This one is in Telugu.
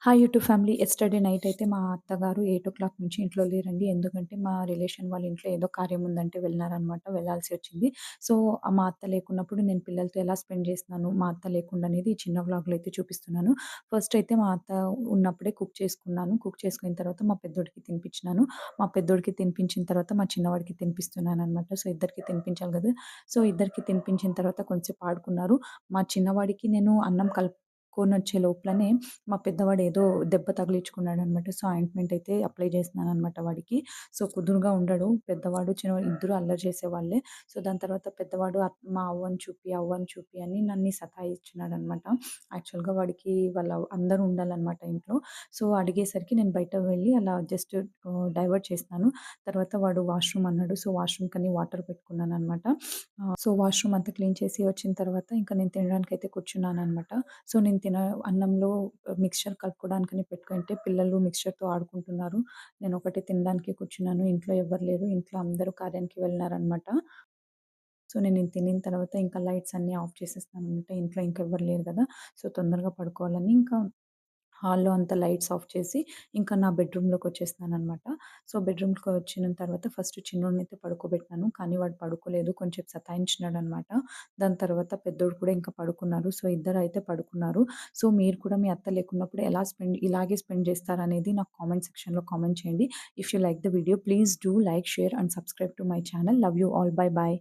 Hi YouTube family. Yesterday night అయితే మా అత్తగారు 8:00 నుంచి ఇంట్లో లేరండి. ఎందుకంటే మా రిలేషన్ వాళ్ళ ఇంట్లో ఏదో కార్యం ఉందంటే వెళ్ళారనమాట. వెళ్ళాల్సి వచ్చింది. సో, మా అత్త లేకున్నప్పుడు నేను పిల్లలతో ఎలా స్పెండ్ చేస్తున్నాను, మా అత్త లేకుండా అనేది ఈ చిన్న వ్లాగ్‌లో అయితే చూపిస్తున్నాను. ఫస్ట్ అయితే మా అత్త ఉన్నప్పుడే కుక్ చేసుకున్నాను. కుక్ చేసుకున్న తర్వాత మా పెద్దోడికి తినిపించినాను. మా పెద్దోడికి తినిపించిన తర్వాత మా చిన్నవాడికి తినిపిస్తున్నాననమాట. సో, ఇద్దరికీ తినిపించాలి కదా! సో, ఇద్దరికీ తినిపించిన తర్వాత కొంసేపు ఆడుకున్నారు. మా చిన్నవాడికి నేను అన్నం కలుపుకొనొచ్చే లోపలనే మా పెద్దవాడు ఏదో దెబ్బ తగిలించుకున్నాడనమాట. సో, ఆయింట్‌మెంట్ అయితే అప్లై చేస్తున్నాననమాట వాడికి. సో, కుదురుగా ఉండడు. పెద్దవాడు, చిన్నవాడు ఇద్దరు అల్లరి చేసేవాళ్ళే. సో, దాని తర్వాత పెద్దవాడు మా అవ్వని చూపి, అవ్వని చూపి అని నన్ని సతాయిచ్చినాడనమాట. యాక్చువల్‌గా వాడికి వాళ్ళ అందరూ ఉండాలనమాట ఇంట్లో. సో, అడిగేసరికి నేను బయట వెళ్ళి అలా జస్ట్ డైవర్ట్ చేసినాను. తర్వాత వాడు వాష్‌రూమ్ అన్నాడు. సో, వాష్‌రూమ్‌కని వాటర్ పెట్టుకున్నాననమాట. సో, వాష్‌రూమ్ అంతా క్లీన్ చేసి వచ్చిన తర్వాత ఇంకా నేను తినడానికైతే కూర్చున్నాననమాట. సో, నేను అన్నంలో మిక్స్చర్ కలుపుకోవడానికని పెట్టుకుంటే పిల్లలు మిక్స్చర్‌తో ఆడుకుంటున్నారు. నేనొకటే తినడానికి కూర్చున్నాను. ఇంట్లో ఎవ్వరు లేరు. ఇంట్లో అందరూ కార్యానికి వెళ్ళినారనమాట. సో, నేను తినిన తర్వాత ఇంకా లైట్స్ అన్నీ ఆఫ్ చేసేస్తాననమాట. ఇంట్లో ఇంకెవ్వరు లేరు గదా! సో, తొందరగా పడుకోవాలని ఇంకా హాల్‌లో అంతా లైట్స్ ఆఫ్ చేసి, ఇంకా నా బెడ్‌రూమ్‌లోకొచ్చేసినాననమాట. సో, బెడ్‌రూమ్‌కొచ్చిన తర్వాత ఫస్ట్ చిన్నోడినైతే పడుకోబెట్టినాను. కానీ వాడు పడుకోలేదు. కొంచెం సతాయించినాడనమాట. దాని తర్వాత పెద్దోడు కూడా ఇంకా పడుకున్నారు. సో, ఇద్దరైతే పడుకున్నారు. సో, మీరు కూడా మీ అత్త లేకున్నప్పుడు ఎలా ఇలాగే స్పెండ్ చేస్తారనేది నాకు కామెంట్ సెక్షన్‌లో కామెంట్ చేయండి. If you like the video please do like, share and subscribe to my channel. Love you all. By. By.